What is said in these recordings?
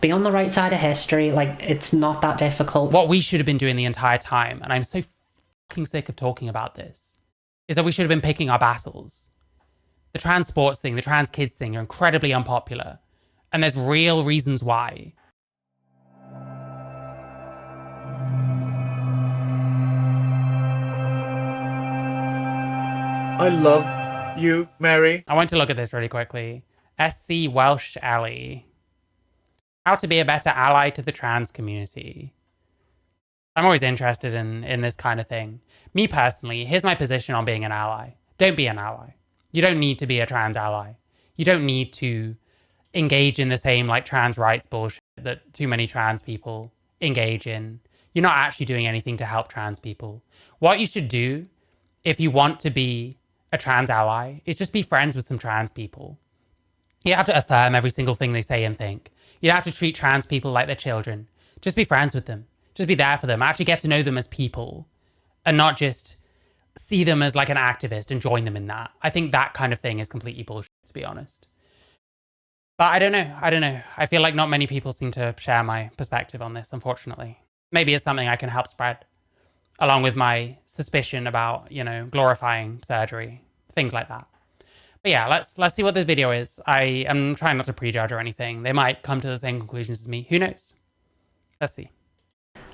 Be on the right side of history. Like, it's not that difficult. What we should have been doing the entire time, and I'm so fucking sick of talking about this, is that we should have been picking our battles. The trans sports thing, the trans kids thing are incredibly unpopular. And there's real reasons why. I love you, Mary. I want to look at this really quickly. SC Welsh Ally. How to be a better ally to the trans community. I'm always interested in this kind of thing. Me personally, here's my position on being an ally. Don't be an ally. You don't need to be a trans ally. You don't need to engage in the same like trans rights bullshit that too many trans people engage in. You're not actually doing anything to help trans people. What you should do if you want to be a trans ally is just be friends with some trans people. You don't have to affirm every single thing they say and think. You don't have to treat trans people like they're children. Just be friends with them. Just be there for them. Actually get to know them as people and not just see them as like an activist and join them in that. I think that kind of thing is completely bullshit, to be honest. But I don't know. I feel like not many people seem to share my perspective on this, unfortunately. Maybe it's something I can help spread, along with my suspicion about, you know, glorifying surgery, things like that. But yeah, let's see what this video is. I am trying not to prejudge or anything. They might come to the same conclusions as me. Who knows? Let's see.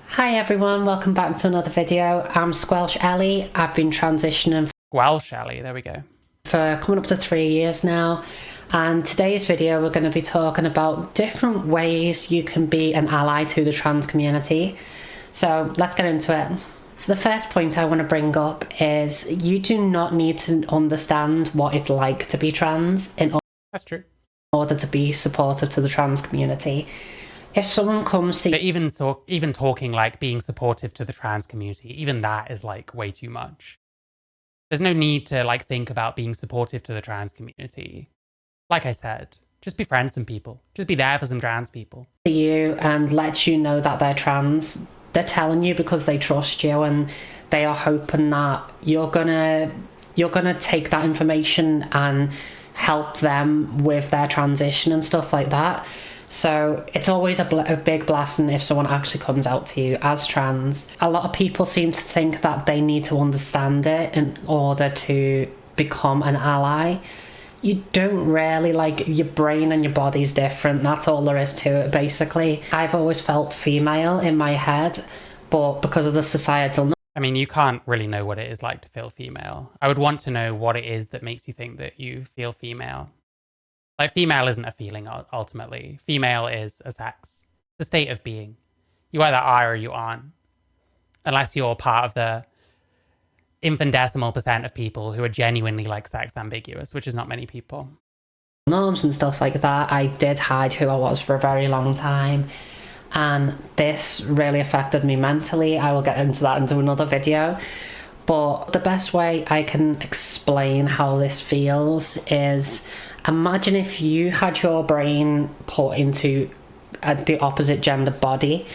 Hi everyone, welcome back to another video. I'm Squelch Ellie. I've been transitioning Welsh Ally, there we go. for coming up to 3 years now. And today's video we're going to be talking about different ways you can be an ally to the trans community. So let's get into it. So the first point I want to bring up is you do not need to understand what it's like to be trans in That's true. order to be supportive to the trans community. If someone comes to But even talking like being supportive to the trans community, even that is like way too much. There's no need to like think about being supportive to the trans community. Like I said, just befriend some people. Just be there for some trans people. you and let you know that they're trans, they're telling you because they trust you and they are hoping that you're gonna take that information and help them with their transition and stuff like that. So it's always a big blessing if someone actually comes out to you as trans. A lot of people seem to think that they need to understand it in order to become an ally. You don't really, like, your brain and your body's different. That's all there is to it, basically. I've always felt female in my head, but because of the societal... I mean, you can't really know what it is like to feel female. I would want to know what it is that makes you think that you feel female. Like, female isn't a feeling, ultimately. Female is a sex. It's a state of being. You either are or you aren't. Unless you're part of the infinitesimal percent of people who are genuinely like sex ambiguous, which is not many people. norms and stuff like that. I did hide who I was for a very long time, and this really affected me mentally. I will get into that into another video, but the best way I can explain how this feels is, imagine if you had your brain put into the opposite gender body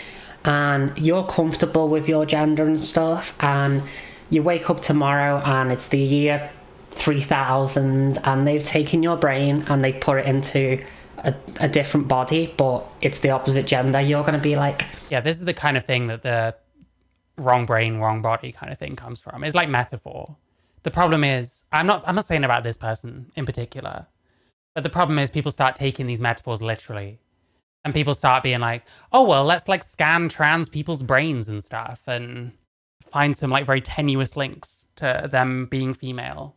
and you're comfortable with your gender and stuff, and you wake up tomorrow and it's the year 3000 and they've taken your brain and they've put it into a different body, but it's the opposite gender. You're going to be like... Yeah, this is the kind of thing that the wrong brain, wrong body kind of thing comes from. It's like metaphor. The problem is, I'm not saying about this person in particular, but the problem is people start taking these metaphors literally. And people start being like, oh, well, let's like scan trans people's brains and stuff and find some like very tenuous links to them being female.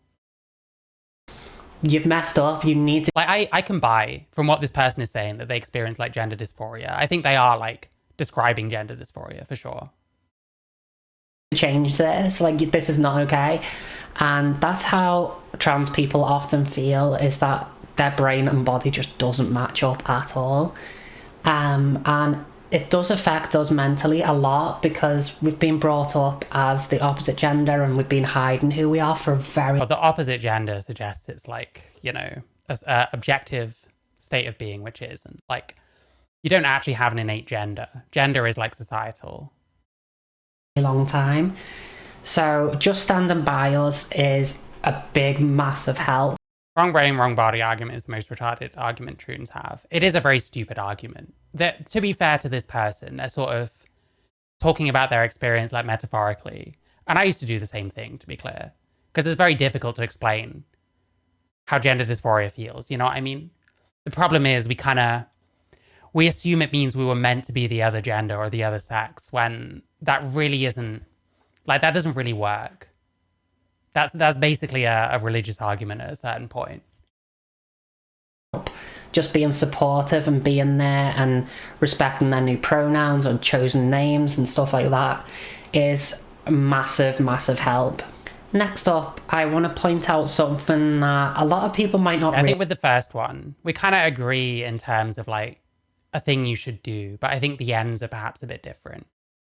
You've messed up. You need to... Like, I can buy from what this person is saying that they experience like gender dysphoria. I think they are like describing gender dysphoria for sure. change this. Like, this is not okay. And that's how trans people often feel, is that their brain and body just doesn't match up at all. And it does affect us mentally a lot because we've been brought up as the opposite gender and we've been hiding who we are for a very... Well, the opposite gender suggests it's like, you know, a objective state of being, which isn't. Like, you don't actually have an innate gender. Gender is like societal. long time. So just standing by us is a big, massive help. Wrong brain, wrong body argument is the most retarded argument Troons have. It is a very stupid argument. that, to be fair to this person, they're sort of talking about their experience like metaphorically. And I used to do the same thing, to be clear, because it's very difficult to explain how gender dysphoria feels. You know what I mean? The problem is we assume it means we were meant to be the other gender or the other sex, when that really isn't, like, that doesn't really work. That's basically a religious argument at a certain point. Just being supportive and being there and respecting their new pronouns or chosen names and stuff like that is a massive, massive help. Next up, I want to point out something that a lot of people might not I think with the first one, we kind of agree in terms of like a thing you should do, but I think the ends are perhaps a bit different.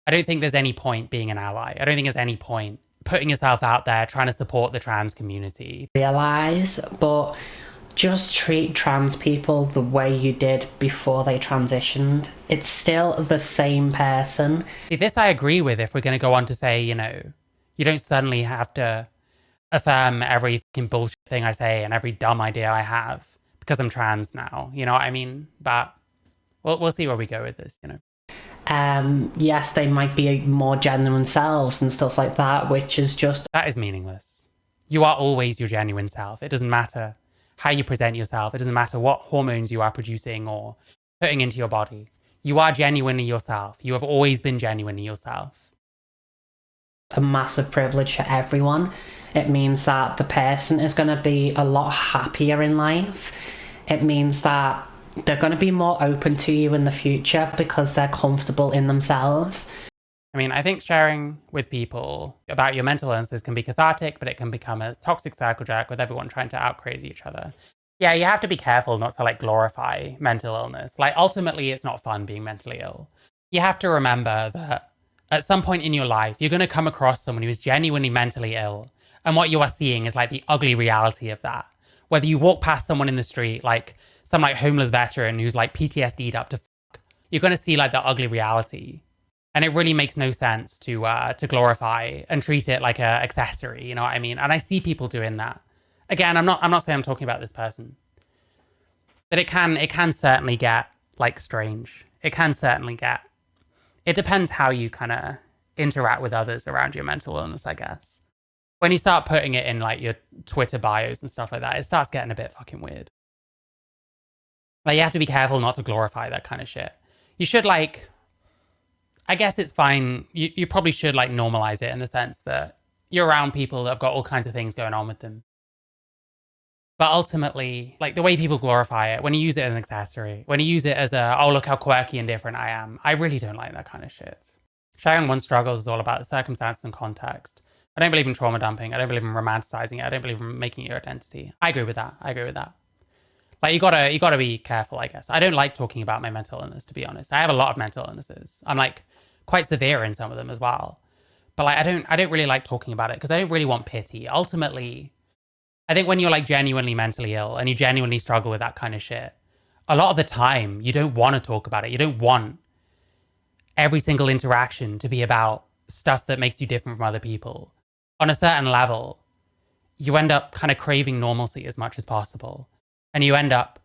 I don't think there's any point being an ally. I don't think there's any point putting yourself out there trying to support the trans community. Realize, but just treat trans people the way you did before they transitioned. It's still the same person. See, this I agree with if we're going to go on to say, you know, you don't suddenly have to affirm every fucking bullshit thing I say and every dumb idea I have because I'm trans now. You know what I mean? But we'll see where we go with this, you know. Yes, they might be more genuine selves and stuff like that, which is just... That is meaningless. You are always your genuine self. It doesn't matter how you present yourself. It doesn't matter what hormones you are producing or putting into your body. You are genuinely yourself. You have always been genuinely yourself. A massive privilege for everyone. It means that the person is going to be a lot happier in life. It means that they're going to be more open to you in the future because they're comfortable in themselves. I mean, I think sharing with people about your mental illnesses can be cathartic, but it can become a toxic circle jerk with everyone trying to out-crazy each other. Yeah, you have to be careful not to like glorify mental illness. Like ultimately, it's not fun being mentally ill. You have to remember that at some point in your life, you're going to come across someone who is genuinely mentally ill. And what you are seeing is like the ugly reality of that. Whether you walk past someone in the street, like some like homeless veteran who's like PTSD'd up to fuck, you're going to see like the ugly reality. And it really makes no sense to glorify and treat it like an accessory, you know what I mean? And I see people doing that. Again, I'm not saying I'm talking about this person, but it can certainly get like strange. It can certainly get. It depends how you kind of interact with others around your mental illness, I guess. When you start putting it in like your Twitter bios and stuff like that, it starts getting a bit fucking weird. Like you have to be careful not to glorify that kind of shit. You should like. I guess it's fine. You probably should like normalize it in the sense that you're around people that have got all kinds of things going on with them. But ultimately, like the way people glorify it, when you use it as an accessory, when you use it as a, oh, look how quirky and different I am, I really don't like that kind of shit. Sharing one's struggles is all about the circumstance and context. I don't believe in trauma dumping. I don't believe in romanticizing it. I don't believe in making it your identity. I agree with that. Like you gotta be careful, I guess. I don't like talking about my mental illness, to be honest. I have a lot of mental illnesses. I'm like quite severe in some of them as well. But like I don't really like talking about it because I don't really want pity. Ultimately, I think when you're like genuinely mentally ill and you genuinely struggle with that kind of shit, a lot of the time you don't want to talk about it. You don't want every single interaction to be about stuff that makes you different from other people. On a certain level, you end up kind of craving normalcy as much as possible. And you end up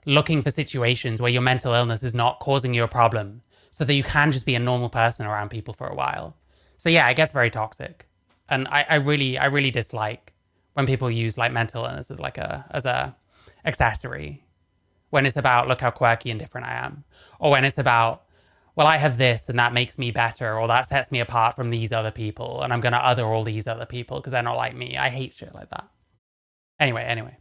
looking for situations where your mental illness is not causing you a problem so that you can just be a normal person around people for a while. So yeah, it gets very toxic. And I really dislike when people use like mental illness as like as a accessory, when it's about, look how quirky and different I am. Or when it's about, well, I have this and that makes me better, or that sets me apart from these other people and I'm going to other all these other people because they're not like me. I hate shit like that. Anyway.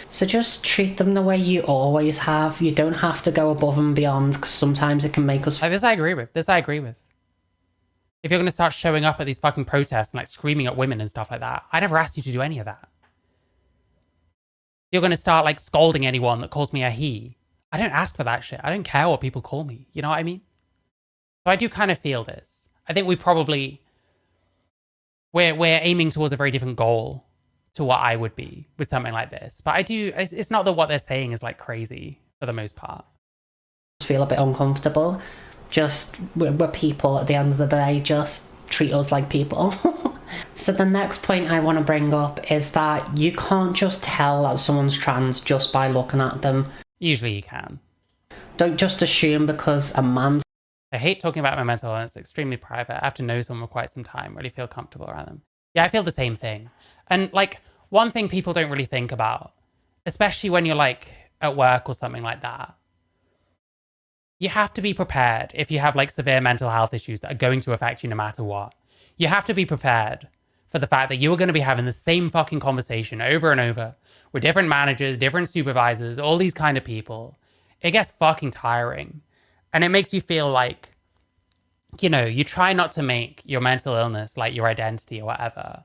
So just treat them the way you always have. You don't have to go above and beyond because sometimes it can make us... Like, this I agree with. If you're going to start showing up at these fucking protests and like screaming at women and stuff like that, I never asked you to do any of that. You're going to start like scolding anyone that calls me a he. I don't ask for that shit. I don't care what people call me. You know what I mean? So I do kind of feel this. I think we're aiming towards a very different goal to what I would be with something like this. But it's not that what they're saying is like crazy for the most part. Feel a bit uncomfortable. Just, we're people at the end of the day, just treat us like people. So the next point I want to bring up is that you can't just tell that someone's trans just by looking at them. Usually you can. Don't just assume because a man's... I hate talking about my mental illness. It's extremely private. I have to know someone for quite some time, really feel comfortable around them. Yeah, I feel the same thing. And like, one thing people don't really think about, especially when you're like at work or something like that, you have to be prepared if you have like severe mental health issues that are going to affect you no matter what. You have to be prepared for the fact that you are going to be having the same fucking conversation over and over with different managers, different supervisors, all these kind of people. It gets fucking tiring. And it makes you feel like, you know, you try not to make your mental illness like your identity or whatever.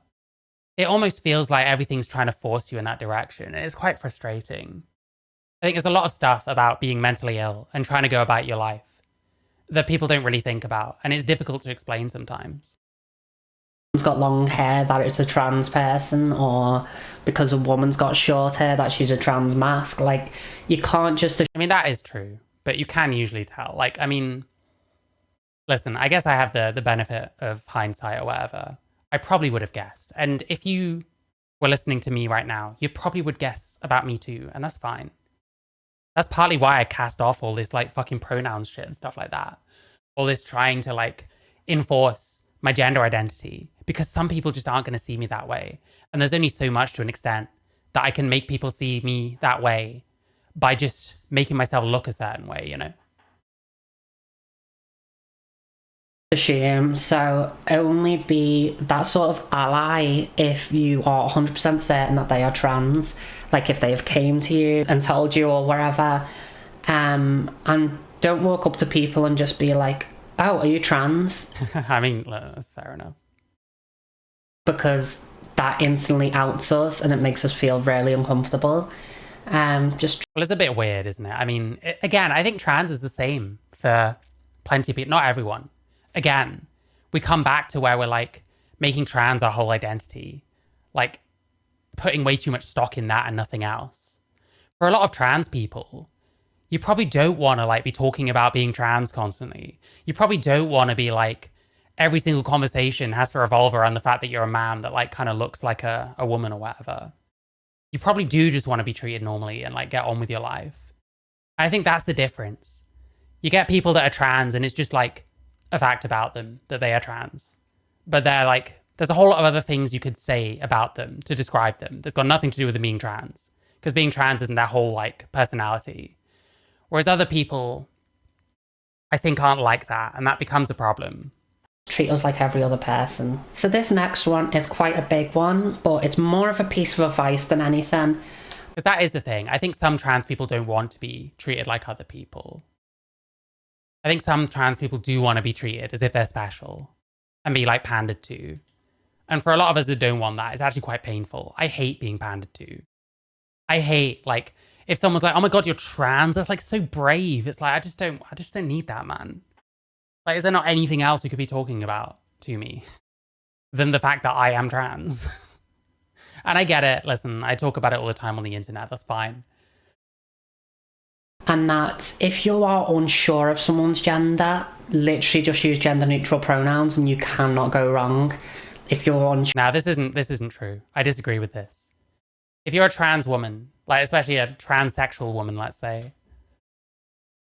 It almost feels like everything's trying to force you in that direction. And it's quite frustrating. I think there's a lot of stuff about being mentally ill and trying to go about your life that people don't really think about. And it's difficult to explain sometimes. got long hair that it's a trans person, or because a woman's got short hair that she's a trans mask. Like, you can't just... I mean, that is true, but you can usually tell. Like, I mean, listen, I guess I have the benefit of hindsight or whatever. I probably would have guessed. And if you were listening to me right now, you probably would guess about me too, and that's fine. That's partly why I cast off all this like fucking pronouns shit and stuff like that. All this trying to like enforce my gender identity, because some people just aren't going to see me that way. And there's only so much to an extent that I can make people see me that way by just making myself look a certain way, you know? Assume. So only be that sort of ally if you are 100% certain that they are trans, like if they have came to you and told you or wherever, and don't walk up to people and just be like, oh, are you trans? I mean, that's fair enough. Because that instantly outs us and it makes us feel really uncomfortable. Well, it's a bit weird, isn't it? I mean, again, I think trans is the same for plenty of people, not everyone. Again, we come back to where we're like making trans our whole identity, like putting way too much stock in that and nothing else. For a lot of trans people, you probably don't want to like be talking about being trans constantly. You probably don't want to be like, every single conversation has to revolve around the fact that you're a man that like kind of looks like a woman or whatever. You probably do just want to be treated normally and like get on with your life. And I think that's the difference. You get people that are trans and it's just like a fact about them that they are trans. But they're like, there's a whole lot of other things you could say about them to describe them that's got nothing to do with them being trans. Because being trans isn't their whole like personality. Whereas other people, I think, aren't like that, and that becomes a problem. Treat us like every other person. So this next one is quite a big one, but it's more of a piece of advice than anything. Because that is the thing. I think some trans people don't want to be treated like other people. I think some trans people do want to be treated as if they're special and be like pandered to. And for a lot of us that don't want that, it's actually quite painful. I hate being pandered to. I hate like if someone's like, oh my God, you're trans. That's like so brave. It's like, I just don't need that, man. Like, is there not anything else you could be talking about to me than the fact that I am trans? And I get it. Listen, I talk about it all the time on the internet. That's fine. And that if you are unsure of someone's gender, literally just use gender neutral pronouns and you cannot go wrong. If you're unsure... Now, this isn't true. I disagree with this. If you're a trans woman, like especially a transsexual woman, let's say,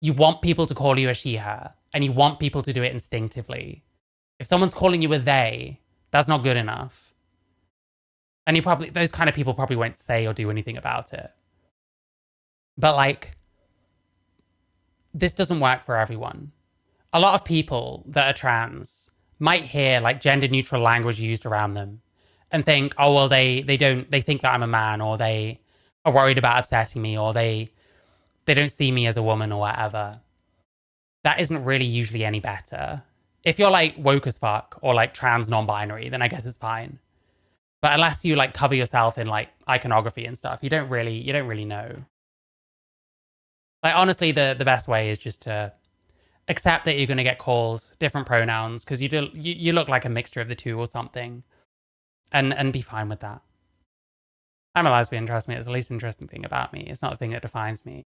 you want people to call you a she, her, and you want people to do it instinctively. If someone's calling you a they, that's not good enough. And those kind of people probably won't say or do anything about it. But like, this doesn't work for everyone. A lot of people that are trans might hear like gender neutral language used around them and think, oh, well, they think that I'm a man, or they are worried about upsetting me, or they don't see me as a woman or whatever. That isn't really usually any better. If you're like woke as fuck or like trans non-binary, then I guess it's fine. But unless you like cover yourself in like iconography and stuff, you don't really know. Like, honestly, the best way is just to accept that you're going to get called different pronouns because you look like a mixture of the two or something, and be fine with that. I'm a lesbian, trust me. It's the least interesting thing about me. It's not the thing that defines me.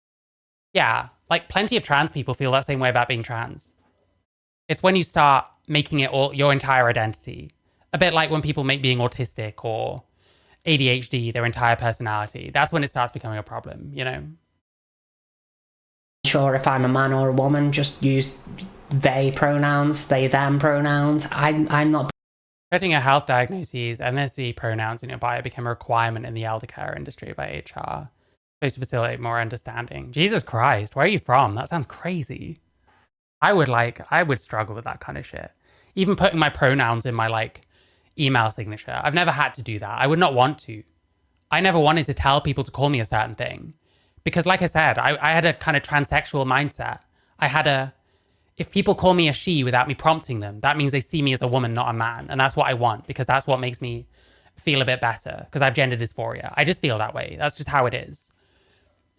Yeah, like plenty of trans people feel that same way about being trans. It's when you start making it all your entire identity. A bit like when people make being autistic or ADHD their entire personality. That's when it starts becoming a problem, you know? Sure, if I'm a man or a woman, just use they pronouns, they them pronouns. I'm not. Getting a health diagnoses, ethnicity pronouns in your bio became a requirement in the elder care industry by HR, supposed to facilitate more understanding. Jesus Christ, where are you from? That sounds crazy. I would struggle with that kind of shit. Even putting my pronouns in my like email signature. I've never had to do that. I would not want to. I never wanted to tell people to call me a certain thing. Because like I said, I had a kind of transsexual mindset. If people call me a she without me prompting them, that means they see me as a woman, not a man. And that's what I want, because that's what makes me feel a bit better, because I have gender dysphoria. I just feel that way. That's just how it is.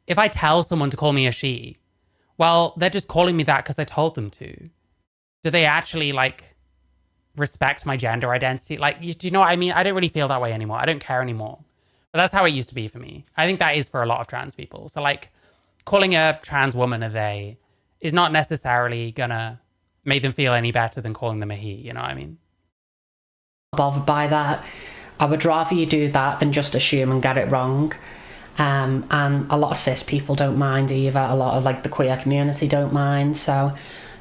If I tell someone to call me a she, well, they're just calling me that because I told them to. Do they actually like respect my gender identity? Like, do you know what I mean? I don't really feel that way anymore. I don't care anymore. But that's how it used to be for me. I think that is for a lot of trans people. So like calling a trans woman a they is not necessarily gonna make them feel any better than calling them a he, you know what I mean? Bothered by that. I would rather you do that than just assume and get it wrong. And a lot of cis people don't mind either. A lot of like the queer community don't mind. So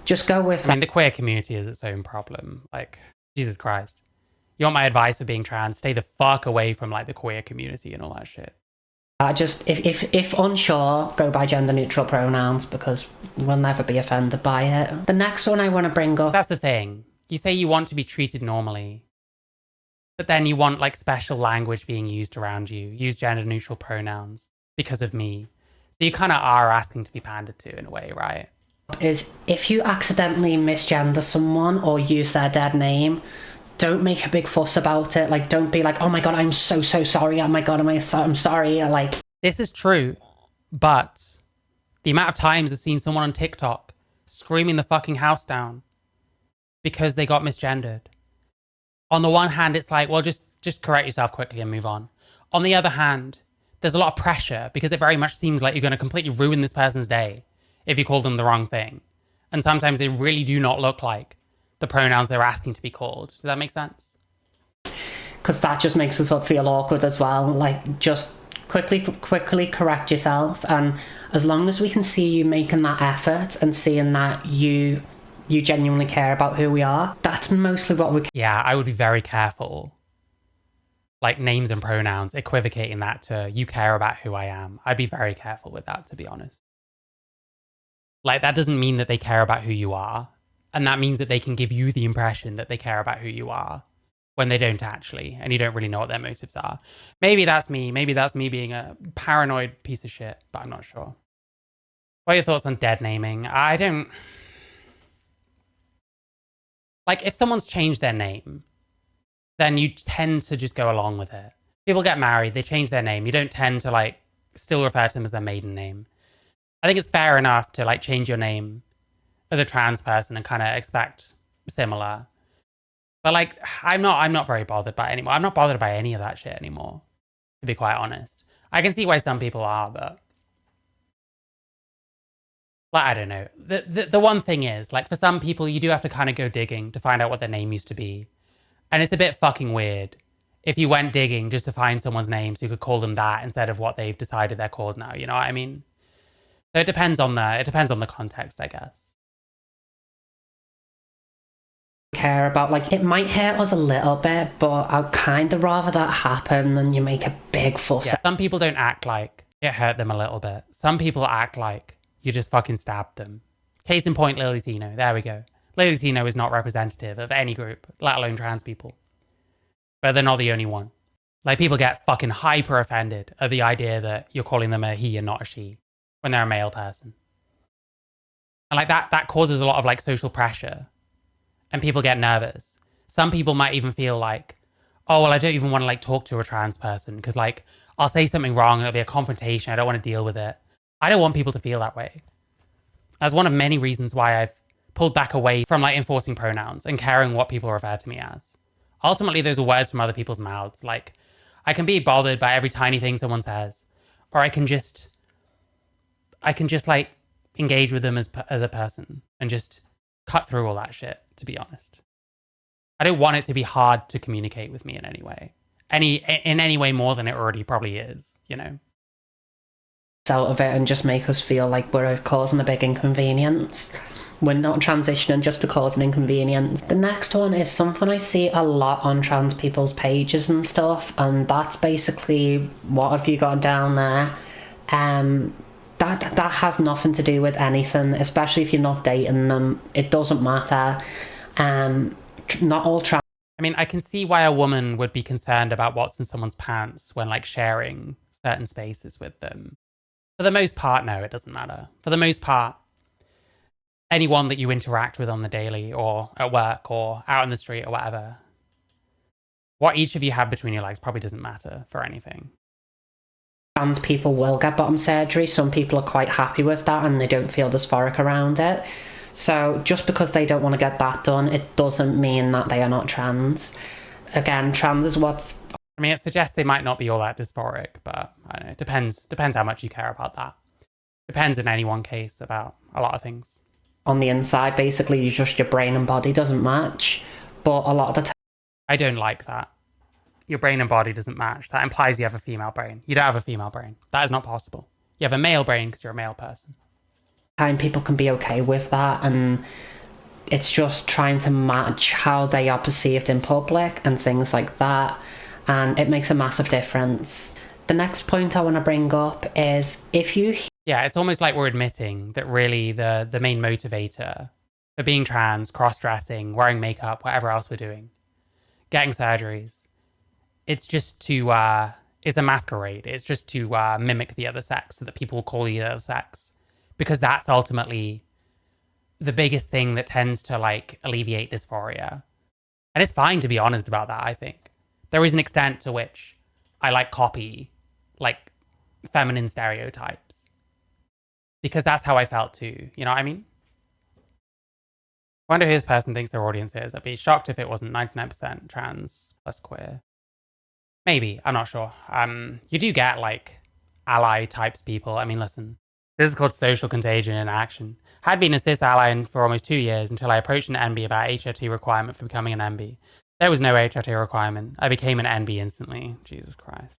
just go with. I mean, the queer community is its own problem. Like, Jesus Christ. You want my advice for being trans? Stay the fuck away from like the queer community and all that shit. Just if unsure, go by gender neutral pronouns, because we'll never be offended by it. The next one I want to bring up. That's the thing. You say you want to be treated normally, but then you want like special language being used around you. Use gender neutral pronouns because of me. So you kind of are asking to be pandered to in a way, right? Is if you accidentally misgender someone or use their dead name, don't make a big fuss about it. Like, don't be like, oh my God, I'm so sorry. Oh my God, I'm sorry. Like, this is true, but the amount of times I've seen someone on TikTok screaming the fucking house down because they got misgendered. On the one hand, it's like, well, just correct yourself quickly and move on. On the other hand, there's a lot of pressure because it very much seems like you're going to completely ruin this person's day if you call them the wrong thing. And sometimes they really do not look like the pronouns they're asking to be called. Does that make sense? Because that just makes us feel awkward as well. Like, just quickly correct yourself. And as long as we can see you making that effort and seeing that you genuinely care about who we are, that's mostly what we. Yeah, I would be very careful. Like names and pronouns, equivocating that to you care about who I am. I'd be very careful with that, to be honest. Like, that doesn't mean that they care about who you are. And that means that they can give you the impression that they care about who you are when they don't actually, and you don't really know what their motives are. Maybe that's me. Maybe that's me being a paranoid piece of shit, but I'm not sure. What are your thoughts on dead naming? I don't... Like, if someone's changed their name, then you tend to just go along with it. People get married, they change their name. You don't tend to, like, still refer to them as their maiden name. I think it's fair enough to, like, change your name as a trans person and kind of expect similar. But like, I'm not very bothered by it anymore. I'm not bothered by any of that shit anymore, to be quite honest. I can see why some people are, but like, I don't know. The one thing is, like, for some people, you do have to kind of go digging to find out what their name used to be. And it's a bit fucking weird if you went digging just to find someone's name so you could call them that instead of what they've decided they're called now. You know what I mean? So it depends on the context, I guess. Care about, like, it might hurt us a little bit, but I'd kind of rather that happen than you make a big fuss. Yeah, some people don't act like it hurt them a little bit. Some people act like you just fucking stabbed them. Case in point, Lily Tino. There we go. Lily Tino is not representative of any group, let alone trans people. But they're not the only one. Like, people get fucking hyper offended at the idea that you're calling them a he and not a she when they're a male person. And like that causes a lot of like social pressure. And people get nervous. Some people might even feel like, oh, well, I don't even want to like talk to a trans person because like I'll say something wrong and it'll be a confrontation. I don't want to deal with it. I don't want people to feel that way. That's one of many reasons why I've pulled back away from like enforcing pronouns and caring what people refer to me as. Ultimately, those are words from other people's mouths. Like, I can be bothered by every tiny thing someone says, or I can just like engage with them as a person and just cut through all that shit, to be honest. I don't want it to be hard to communicate with me in any way. In any way more than it already probably is, you know? out of it and just make us feel like we're causing a big inconvenience. We're not transitioning just to cause an inconvenience. The next one is something I see a lot on trans people's pages and stuff, and that's basically, what have you got down there? That has nothing to do with anything, especially if you're not dating them. It doesn't matter. Not all trans. I mean, I can see why a woman would be concerned about what's in someone's pants when like sharing certain spaces with them. For the most part, no, it doesn't matter. For the most part, anyone that you interact with on the daily or at work or out in the street or whatever, what each of you have between your legs probably doesn't matter for anything. Trans people will get bottom surgery. Some people are quite happy with that and they don't feel dysphoric around it. So just because they don't want to get that done, it doesn't mean that they are not trans. Again, trans is what's... I mean, it suggests they might not be all that dysphoric, but I don't know, it depends how much you care about that. Depends in any one case about a lot of things. On the inside, basically, you just, your brain and body doesn't match. But a lot of the time... I don't like that. Your brain and body doesn't match. That implies you have a female brain. You don't have a female brain. That is not possible. You have a male brain because you're a male person. Time people can be okay with that, and it's just trying to match how they are perceived in public and things like that, and it makes a massive difference. The next point I want to bring up is if you... Yeah, it's almost like we're admitting that really the main motivator for being trans, cross-dressing, wearing makeup, whatever else we're doing, getting surgeries, it's just to, it's a masquerade. It's just to mimic the other sex so that people will call the other sex. Because that's ultimately the biggest thing that tends to like alleviate dysphoria. And it's fine to be honest about that, I think. There is an extent to which I like copy like feminine stereotypes. Because that's how I felt too, you know what I mean? I wonder who this person thinks their audience is. I'd be shocked if it wasn't 99% trans plus queer. Maybe, I'm not sure. You do get like ally types people. I mean, listen. This is called social contagion in action. Had been a cis ally for almost 2 years until I approached an NB about HRT requirement for becoming an NB. There was no HRT requirement. I became an NB instantly. Jesus Christ.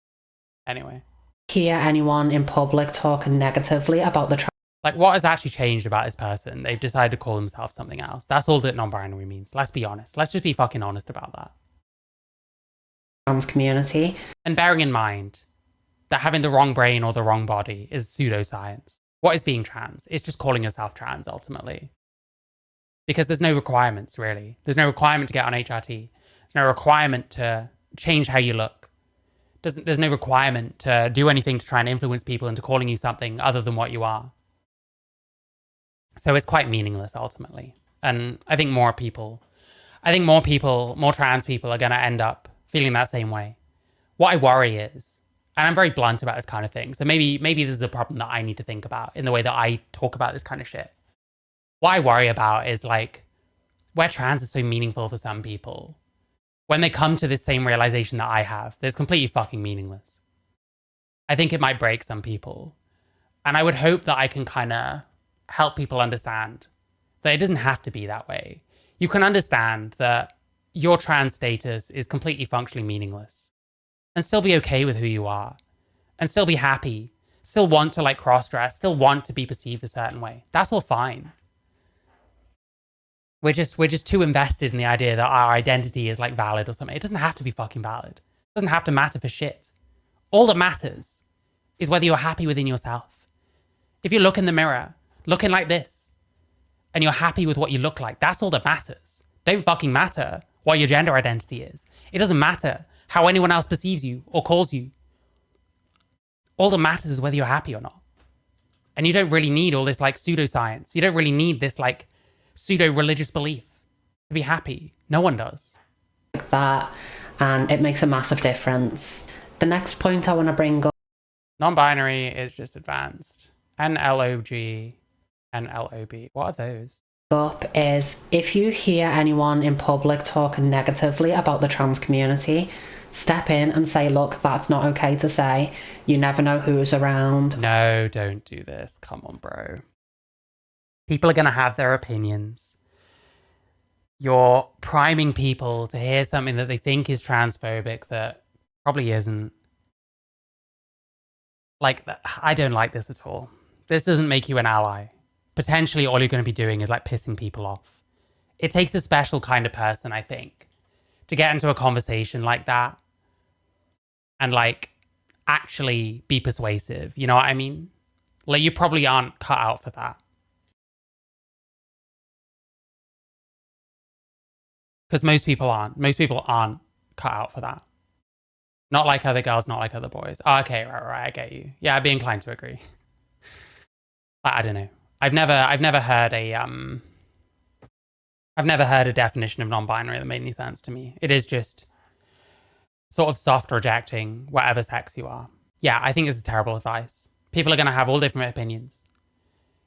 Anyway. Hear anyone in public talking negatively about the like, what has actually changed about this person? They've decided to call themselves something else. That's all that non-binary means. Let's be honest. Let's just be fucking honest about that. trans community. And bearing in mind that having the wrong brain or the wrong body is pseudoscience. What is being trans? It's just calling yourself trans, ultimately. Because there's no requirements, really. There's no requirement to get on HRT. There's no requirement to change how you look. There's no requirement to do anything to try and influence people into calling you something other than what you are. So it's quite meaningless, ultimately. And I think more trans people are going to end up feeling that same way. What I worry is, and I'm very blunt about this kind of thing, so maybe this is a problem that I need to think about in the way that I talk about this kind of shit. What I worry about is like, where trans is so meaningful for some people, when they come to this same realization that I have, that it's completely fucking meaningless. I think it might break some people. And I would hope that I can kind of help people understand that it doesn't have to be that way. You can understand that your trans status is completely functionally meaningless and still be okay with who you are and still be happy, still want to like cross-dress, still want to be perceived a certain way. That's all fine. We're just too invested in the idea that our identity is like valid or something. It doesn't have to be fucking valid. It doesn't have to matter for shit. All that matters is whether you're happy within yourself. If you look in the mirror, looking like this, and you're happy with what you look like, that's all that matters. Don't fucking matter what your gender identity is. It doesn't matter how anyone else perceives you or calls you. All that matters is whether you're happy or not. And you don't really need all this like pseudoscience. You don't really need this like pseudo-religious belief to be happy. No one does. Like that, and it makes a massive difference. The next point I want to bring up. Non-binary is just advanced. NLOG, NLOB. What are those? Up is if you hear anyone in public talking negatively about the trans community, step in and say, look, that's not okay to say. You never know who's around. No, don't do this. Come on, bro. People are going to have their opinions. You're priming people to hear something that they think is transphobic that probably isn't. Like, I don't like this at all. This doesn't make you an ally. Potentially all you're going to be doing is like pissing people off. It takes a special kind of person, I think, to get into a conversation like that and like actually be persuasive. You know what I mean? Like, you probably aren't cut out for that. Because most people aren't. Most people aren't cut out for that. Not like other girls, not like other boys. Oh, okay, right, I get you. Yeah, I'd be inclined to agree. I don't know. I've never heard a definition of non-binary that made any sense to me. It is just sort of soft rejecting whatever sex you are. Yeah, I think this is terrible advice. People are going to have all different opinions.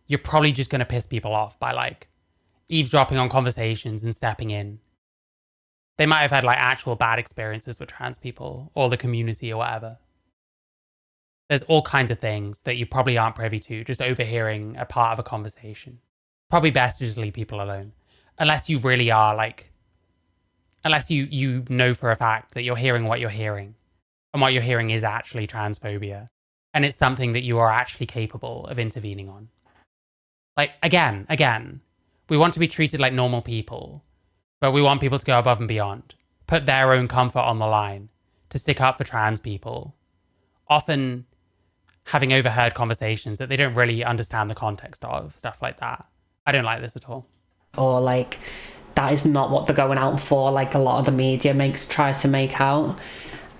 You're probably just going to piss people off by like eavesdropping on conversations and stepping in. They might have had like actual bad experiences with trans people or the community or whatever. There's all kinds of things that you probably aren't privy to, just overhearing a part of a conversation. Probably best to just leave people alone. Unless you really are like, unless you know for a fact that you're hearing what you're hearing and what you're hearing is actually transphobia. And it's something that you are actually capable of intervening on. Like, again, we want to be treated like normal people, but we want people to go above and beyond, put their own comfort on the line to stick up for trans people, often having overheard conversations that they don't really understand the context of, stuff like that. I don't like this at all. Or like, that is not what they're going out for, like a lot of the media tries to make out.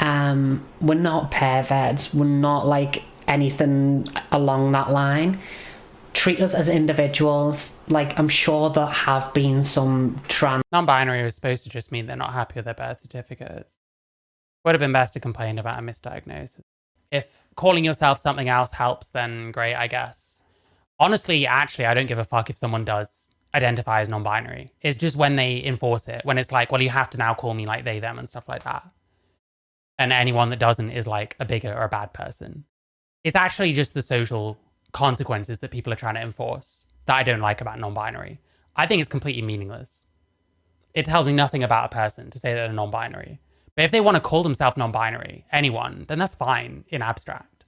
We're not perverts. We're not like anything along that line. Treat us as individuals. Like, I'm sure there have been some trans... Non-binary was supposed to just mean they're not happy with their birth certificates. Would have been best to complain about a misdiagnosis. If calling yourself something else helps, then great, I guess. Honestly, actually, I don't give a fuck if someone does identify as non-binary. It's just when they enforce it, when it's like, well, you have to now call me like they, them and stuff like that. And anyone that doesn't is like a bigot or a bad person. It's actually just the social consequences that people are trying to enforce that I don't like about non-binary. I think it's completely meaningless. It tells me nothing about a person to say that they're non-binary. But if they want to call themselves non-binary, anyone, then that's fine in abstract.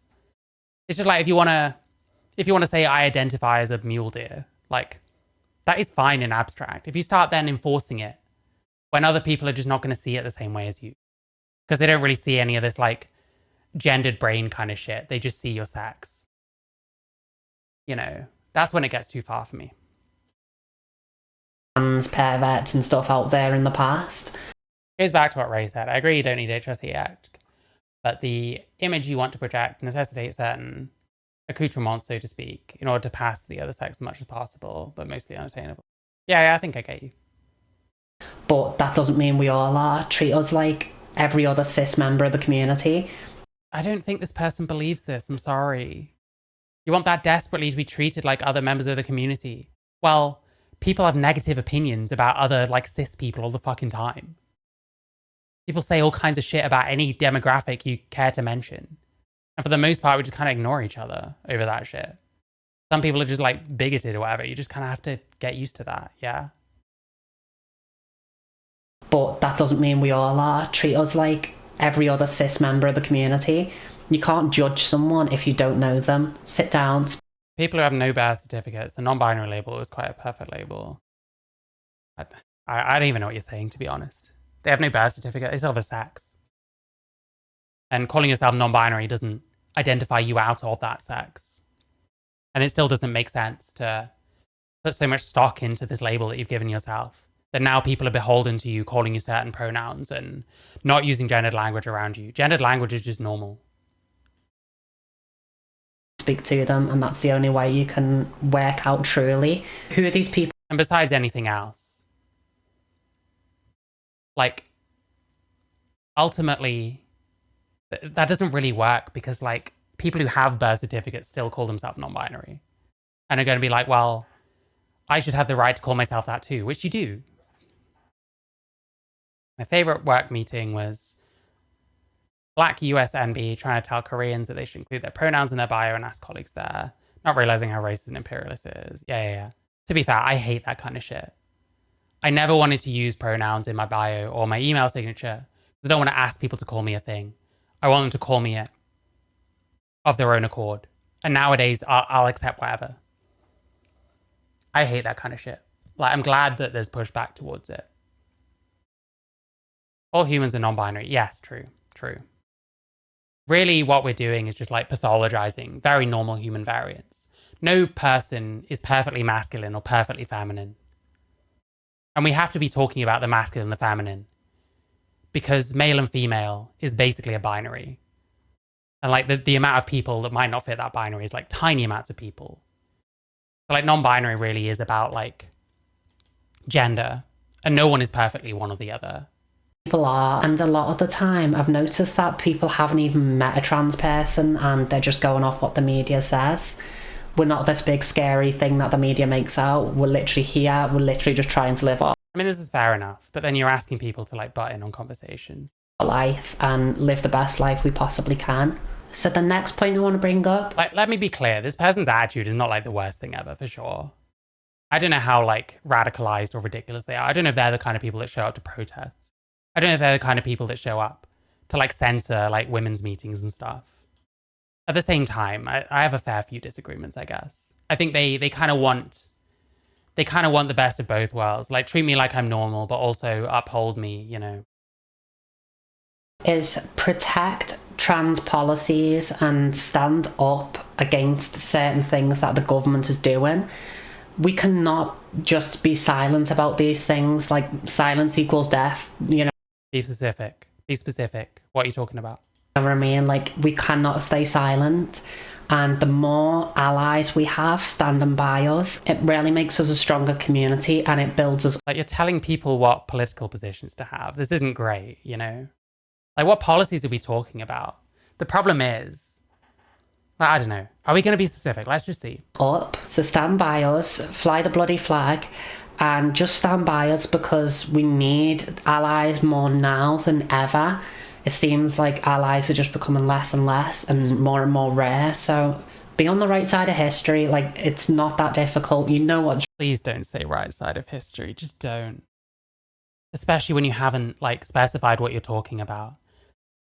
It's just like if you want to say I identify as a mule deer, like that is fine in abstract. If you start then enforcing it when other people are just not going to see it the same way as you, because they don't really see any of this like gendered brain kind of shit. They just see your sex. You know, that's when it gets too far for me. Trans perverts and stuff out there in the past. Goes back to what Ray said. I agree you don't need HRC Act, but the image you want to project necessitates certain accoutrements, so to speak, in order to pass the other sex as much as possible, but mostly unattainable. Yeah, I think I get you. But that doesn't mean we all are. Treat us like every other cis member of the community. I don't think this person believes this. I'm sorry. You want that desperately to be treated like other members of the community. Well, people have negative opinions about other like cis people all the fucking time. People say all kinds of shit about any demographic you care to mention. And for the most part, we just kind of ignore each other over that shit. Some people are just like bigoted or whatever. You just kind of have to get used to that, yeah? But that doesn't mean we all are. Treat us like every other cis member of the community. You can't judge someone if you don't know them. Sit down. People who have no birth certificates, the non-binary label is quite a perfect label. I don't even know what you're saying, to be honest. They have no birth certificate. They still have a sex. And calling yourself non-binary doesn't identify you out of that sex. And it still doesn't make sense to put so much stock into this label that you've given yourself, that now people are beholden to you calling you certain pronouns and not using gendered language around you. Gendered language is just normal. Speak to them, and that's the only way you can work out truly who are these people. And besides anything else, like, ultimately, that doesn't really work because, like, people who have birth certificates still call themselves non-binary and are going to be like, well, I should have the right to call myself that too, which you do. My favorite work meeting was Black USNB trying to tell Koreans that they should include their pronouns in their bio and ask colleagues there, not realizing how racist and imperialist it is. Yeah. To be fair, I hate that kind of shit. I never wanted to use pronouns in my bio or my email signature because I don't want to ask people to call me a thing. I want them to call me it. of their own accord. And nowadays, I'll accept whatever. I hate that kind of shit. Like, I'm glad that there's pushback towards it. All humans are non-binary. Yes, true. Really, what we're doing is just like pathologizing very normal human variants. No person is perfectly masculine or perfectly feminine. And we have to be talking about the masculine and the feminine because male and female is basically a binary. And like the amount of people that might not fit that binary is like tiny amounts of people. But like non-binary really is about like gender, and no one is perfectly one or the other. People are, and a lot of the time I've noticed that people haven't even met a trans person and they're just going off what the media says. We're not this big scary thing that the media makes out. We're literally here, we're literally just trying to live our This is fair enough, but then you're asking people to like butt in on conversations. life and live the best life we possibly can. So the next point I want to bring up, like, let me be clear, this person's attitude is not like the worst thing ever, for sure. I don't know how like radicalized or ridiculous they are. I don't know if they're the kind of people that show up to protests. I don't know if they're the kind of people that show up to like censor like women's meetings and stuff. At the same time, I have a fair few disagreements, I guess. I think they kind of want the best of both worlds. Like, treat me like I'm normal, but also uphold me, you know. is protect trans policies and stand up against certain things that the government is doing. We cannot just be silent about these things. Like, silence equals death, you know. Be specific. Be specific. What are you talking about? You know what I mean? Like, we cannot stay silent. And the more allies we have standing by us, it really makes us a stronger community and it builds us. Like, you're telling people what political positions to have. This isn't great, you know? Like, what policies are we talking about? The problem is, I don't know. Are we going to be specific? Let's just see. Up. So stand by us, fly the bloody flag, and just stand by us because we need allies more now than ever. It seems like allies are just becoming less and less and more rare. So be on the right side of history. Like, it's not that difficult. You know what? Please don't say right side of history. Just don't. Especially when you haven't like specified what you're talking about.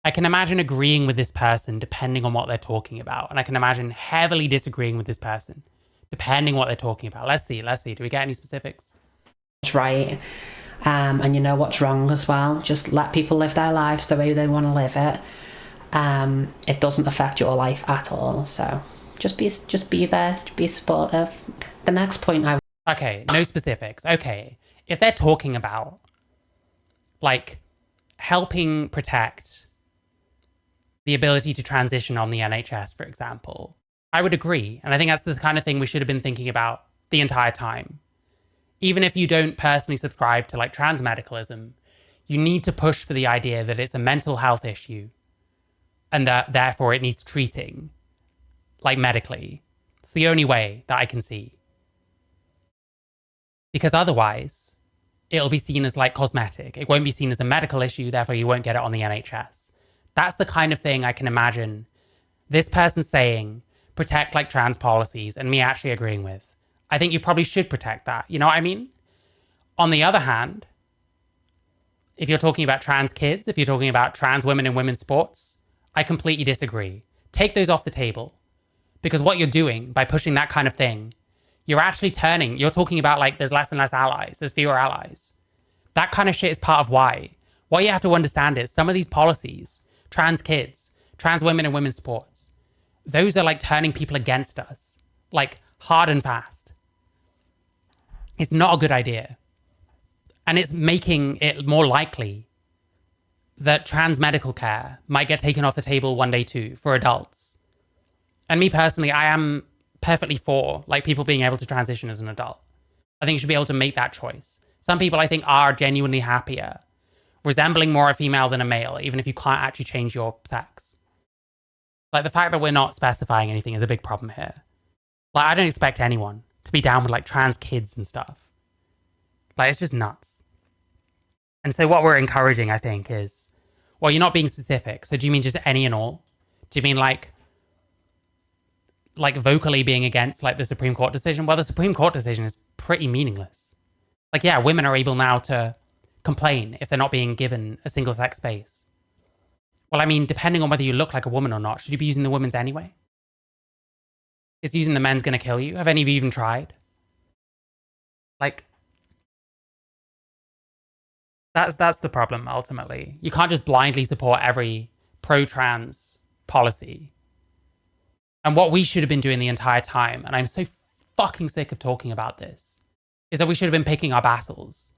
I can imagine agreeing with this person depending on what they're talking about. And I can imagine heavily disagreeing with this person depending on what they're talking about. Let's see. Do we get any specifics? It's right. And you know what's wrong as well. Just let people live their lives the way they want to live it. It doesn't affect your life at all. So just be there, be supportive. The next point Okay, no specifics. Okay, if they're talking about like helping protect the ability to transition on the NHS, for example, I would agree. And I think that's the kind of thing we should have been thinking about the entire time. Even if you don't personally subscribe to like trans medicalism, you need to push for the idea that it's a mental health issue and that therefore it needs treating like medically. It's the only way that I can see. Because otherwise, it'll be seen as like cosmetic. It won't be seen as a medical issue, therefore you won't get it on the NHS. That's the kind of thing I can imagine this person saying, protect like trans policies, and me actually agreeing with. I think you probably should protect that. You know what I mean? On the other hand, if you're talking about trans kids, if you're talking about trans women in women's sports, I completely disagree. Take those off the table. Because what you're doing by pushing that kind of thing, you're actually you're talking about like there's less and less allies, there's fewer allies. That kind of shit is part of why. What you have to understand is some of these policies, trans kids, trans women in women's sports, those are like turning people against us, like hard and fast. It's not a good idea. And it's making it more likely that trans medical care might get taken off the table one day too for adults. And me personally, I am perfectly for like people being able to transition as an adult. I think you should be able to make that choice. Some people I think are genuinely happier resembling more a female than a male, even if you can't actually change your sex. Like the fact that we're not specifying anything is a big problem here. Like I don't expect anyone to be down with like trans kids and stuff. Like it's just nuts. And so what we're encouraging, I think, is, well, you're not being specific. So do you mean just any and all? Do you mean like vocally being against like the Supreme Court decision? Well, the Supreme Court decision is pretty meaningless. Like, yeah, women are able now to complain if they're not being given a single sex space. Well, I mean, depending on whether you look like a woman or not, should you be using the women's anyway? Is using the men's gonna kill you? Have any of you even tried? Like, that's the problem, ultimately. You can't just blindly support every pro-trans policy. And what we should have been doing the entire time, and I'm so fucking sick of talking about this, is that we should have been picking our battles.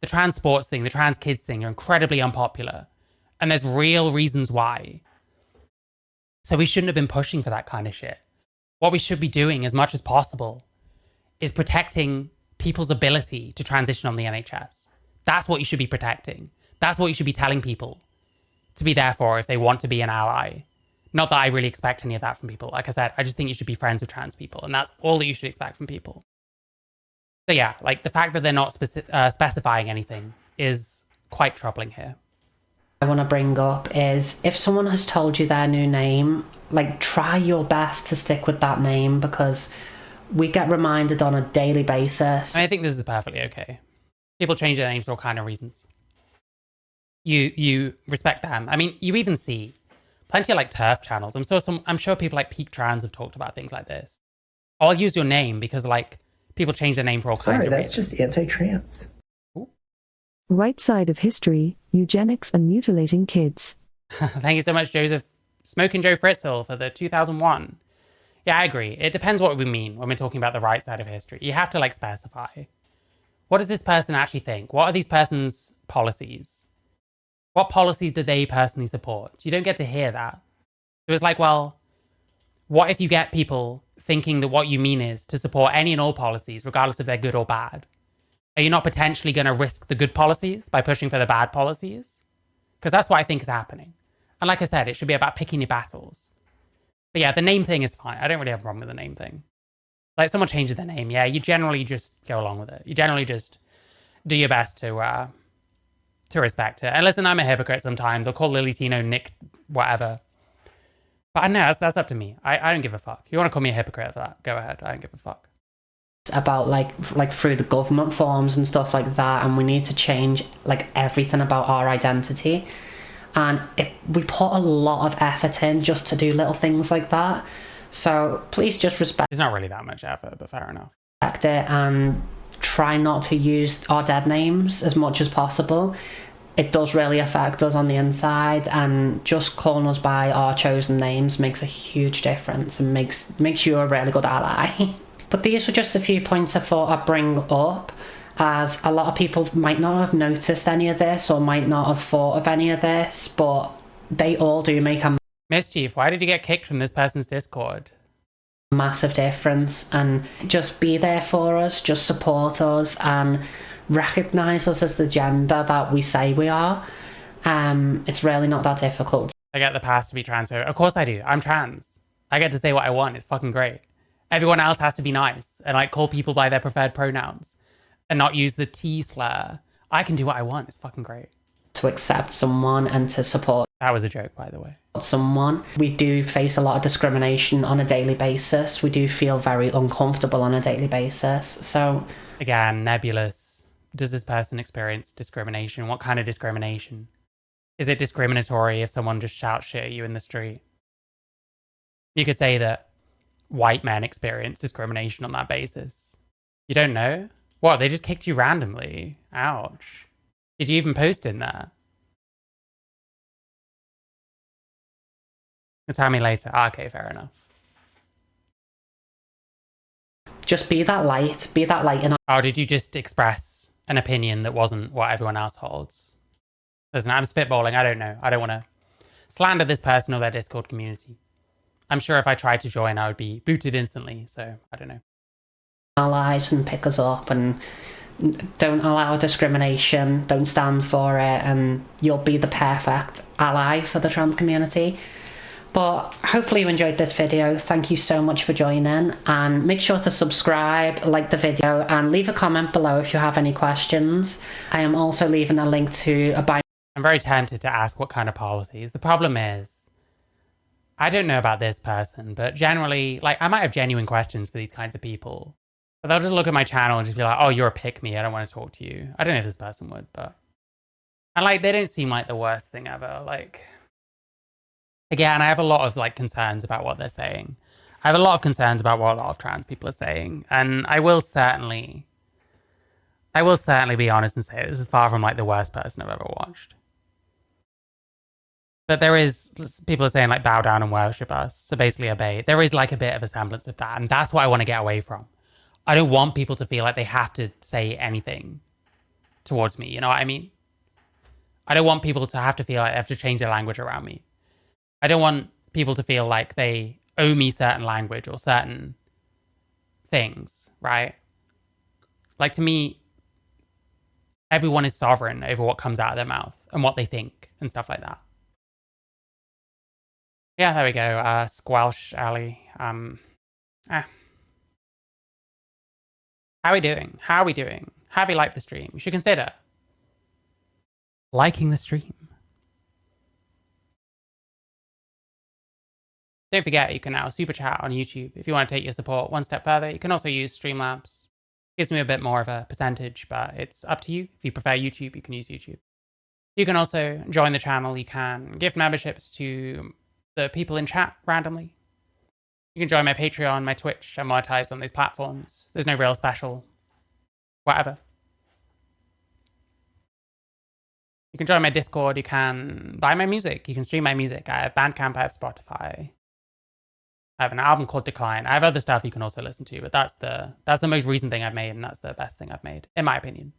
The trans sports thing, the trans kids thing are incredibly unpopular. And there's real reasons why. So we shouldn't have been pushing for that kind of shit. What we should be doing as much as possible is protecting people's ability to transition on the NHS. That's what you should be protecting. That's what you should be telling people to be there for if they want to be an ally. Not that I really expect any of that from people. Like I said, I just think you should be friends with trans people, and that's all that you should expect from people. So yeah, like the fact that they're not specifying anything is quite troubling here. I want to bring up is if someone has told you their new name, like try your best to stick with that name, because we get reminded on a daily basis. I think this is perfectly okay. People change their names for all kind of reasons. You respect them. I mean, you even see plenty of like TERF channels. I'm sure people like Peak Trans have talked about things like this. I'll use your name because like people change their name for all kinds of reasons. Sorry, that's just anti-trans. Right side of history, eugenics and mutilating kids. Thank you so much, Joseph. Smoking Joe Fritzl for the 2001. Yeah, I agree. It depends what we mean when we're talking about the right side of history. You have to like specify. What does this person actually think? What are these person's policies? What policies do they personally support? You don't get to hear that. It was like, well, what if you get people thinking that what you mean is to support any and all policies, regardless if they're good or bad? Are you not potentially going to risk the good policies by pushing for the bad policies? Because that's what I think is happening. And like I said, it should be about picking your battles. But yeah, the name thing is fine. I don't really have a problem with the name thing. Like someone changes their name, yeah, you generally just go along with it. You generally just do your best to respect it. And listen, I'm a hypocrite sometimes. I'll call Lily Tino Nick whatever. But I don't know, that's up to me. I don't give a fuck. You want to call me a hypocrite for that? Go ahead. I don't give a fuck. About like through the government forms and stuff like that, and we need to change like everything about our identity, and we put a lot of effort in just to do little things like that. So please just respect. It's not really that much effort, but fair enough. Respect it and try not to use our dead names as much as possible. It does really affect us on the inside, and just calling us by our chosen names makes a huge difference and makes you a really good ally. But these were just a few points I thought I'd bring up, as a lot of people might not have noticed any of this or might not have thought of any of this, but they all do make a Mischief, why did you get kicked from this person's Discord? massive difference. And just be there for us, just support us, and recognise us as the gender that we say we are. It's really not that difficult. I get the pass to be transphobic. Of course I do. I'm trans. I get to say what I want. It's fucking great. Everyone else has to be nice and like call people by their preferred pronouns and not use the T slur. I can do what I want. It's fucking great. To accept someone and to support That was a joke, by the way. someone. We do face a lot of discrimination on a daily basis. We do feel very uncomfortable on a daily basis. So Again, nebulous. Does this person experience discrimination? What kind of discrimination? Is it discriminatory if someone just shouts shit at you in the street? You could say that white men experience discrimination on that basis. You don't know? What, they just kicked you randomly? Ouch. Did you even post in there? Tell me later. Okay, fair enough. just be that light in Oh, did you just express an opinion that wasn't what everyone else holds? Listen, I'm spitballing. I don't know. I don't want to slander this person or their Discord community. I'm sure if I tried to join, I would be booted instantly. So I don't know. our lives and pick us up, and don't allow discrimination, don't stand for it, and you'll be the perfect ally for the trans community. But hopefully you enjoyed this video. Thank you so much for joining, and make sure to subscribe, like the video, and leave a comment below if you have any questions. I am also leaving a link to a buy. I'm very tempted to ask what kind of policies. The problem is, I don't know about this person, but generally, like, I might have genuine questions for these kinds of people. But they'll just look at my channel and just be like, oh, you're a pick-me, I don't want to talk to you. I don't know if this person would, but... And, like, they don't seem like the worst thing ever. Like, again, I have a lot of, like, concerns about what they're saying. I have a lot of concerns about what a lot of trans people are saying, and I will certainly be honest and say this is far from like the worst person I've ever watched. But there is, people are saying like bow down and worship us, so basically obey. There is like a bit of a semblance of that, and that's what I want to get away from. I don't want people to feel like they have to say anything towards me, you know what I mean? I don't want people to have to feel like they have to change their language around me. I don't want people to feel like they owe me certain language or certain things, right? Like, to me, everyone is sovereign over what comes out of their mouth and what they think and stuff like that. Yeah, there we go. Squelch Ally. How are we doing? How are we doing? Have you liked the stream? You should consider liking the stream. Don't forget, you can now super chat on YouTube if you want to take your support one step further. You can also use Streamlabs. Gives me a bit more of a percentage, but it's up to you. If you prefer YouTube, you can use YouTube. You can also join the channel. You can gift memberships to the people in chat randomly. You can join my Patreon, my Twitch. I'm monetized on those platforms. There's no real special whatever. You can join my Discord. You can buy my music. You can stream my music. I have Bandcamp. I have Spotify. I have an album called Decline. I have other stuff you can also listen to, but that's the most recent thing I've made, and that's the best thing I've made, in my opinion.